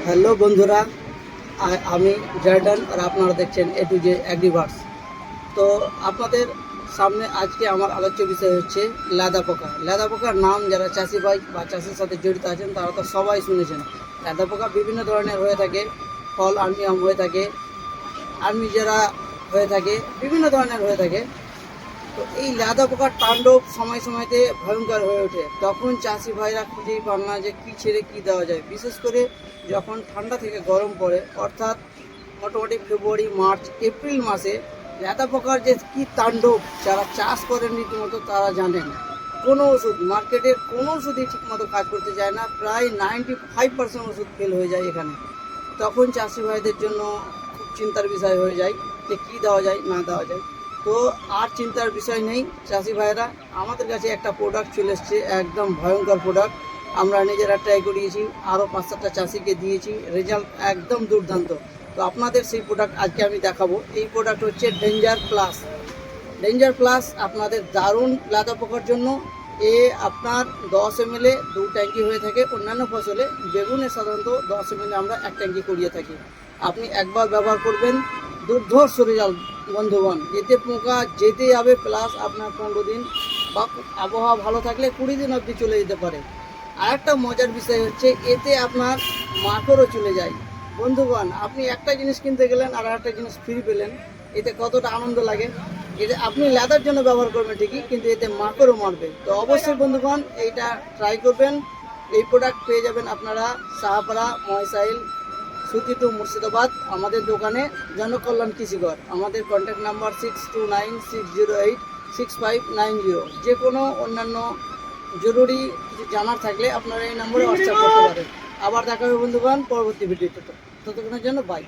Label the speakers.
Speaker 1: Hello বন্ধুরা, আমি Jordan আর আপনারা দেখছেন এ টু জে অ্যাগ্রিভার্স। তো আপনাদের সামনে আজকে আমার আলোচ্য বিষয় হচ্ছে লেদা পোকা। লেদা পোকার নাম যারা চাষি ভাই বা চাষের সাথে জড়িত আছেন তারা তো সবাই শুনেছেন। লেদা পোকা বিভিন্ন ধরনের হয়ে থাকে, ফল আর্মিয়াম হয়ে থাকে, আর্মিজেরা হয়ে থাকে, বিভিন্ন ধরনের হয়ে থাকে। তো এই লেদা পোকার তাণ্ডব সময় সময়তে ভয়ঙ্কর হয়ে ওঠে। তখন চাষি ভাইরা খুঁজেই পান না যে কী ছেড়ে কী দেওয়া যায়। বিশেষ করে যখন ঠান্ডা থেকে গরম পড়ে, অর্থাৎ মোটামুটি ফেব্রুয়ারি, মার্চ, এপ্রিল মাসে লেদা পোকার যে কী তাণ্ডব, যারা চাষ করেন রীতিমতো তারা জানেন। কোনো ওষুধ, মার্কেটের কোনো ওষুধই ঠিকমতো কাজ করতে যায় না, প্রায় 95% ওষুধ ফেল হয়ে যায় এখানে। তখন চাষি ভাইদের জন্য খুব চিন্তার বিষয় হয়ে যায় যে কী দেওয়া যায় না দেওয়া যায়। তো আর চিন্তার বিষয় নেই চাষি ভাইরা, আমাদের কাছে একটা প্রোডাক্ট চলে এসছে, একদম ভয়ঙ্কর প্রোডাক্ট। আমরা নিজেরা ট্রাই করিয়েছি, আরও 5-7টা চাষিকে দিয়েছি, রেজাল্ট একদম দুর্দান্ত। তো আপনাদের সেই প্রোডাক্ট আজকে আমি দেখাবো। এই প্রোডাক্ট হচ্ছে ডেঞ্জার প্লাস। ডেঞ্জার প্লাস আপনাদের দারুণ লেদা পোকার জন্য। আপনার 10 ml 2 ট্যাঙ্কি হয়ে থাকে অন্যান্য ফসলে, বেগুনে সাধারণত 10 ml আমরা 1 ট্যাঙ্কি করিয়ে থাকি। আপনি একবার ব্যবহার করবেন, দুর্ধর্ষ রেজাল্ট বন্ধুগণ। এতে পোকা যেতে যাবে, প্লাস আপনার 15 দিন বা আবহাওয়া ভালো থাকলে 20 দিন অবধি চলে যেতে পারে। আর একটা মজার বিষয় হচ্ছে এতে আপনার মাকড়ও চলে যায়। বন্ধুগণ, আপনি একটা জিনিস কিনতে গেলেন আর একটা জিনিস ফ্রি পেলেন, এতে কতটা আনন্দ লাগে। এতে আপনি লেদার জন্য ব্যবহার করবেন ঠিকই, কিন্তু এতে মাকড়ও মারবে। তো অবশ্যই বন্ধুগণ এইটা ট্রাই করবেন। এই প্রোডাক্ট পেয়ে যাবেন আপনারা শাহপাড়া, মহেশাইল, সুতি টু মুর্শিদাবাদ আমাদের দোকানে, জনকল্যাণ কৃষিঘর। আমাদের কন্ট্যাক্ট নাম্বার 6296086590। যে কোনো অন্যান্য জরুরি কিছু জানার থাকলে আপনারা এই নম্বরে হোয়াটসঅ্যাপ করতে পারেন। আবার দেখা হবে বন্ধুগণ পরবর্তী ভিডিওতে। ততক্ষণের জন্য বাই।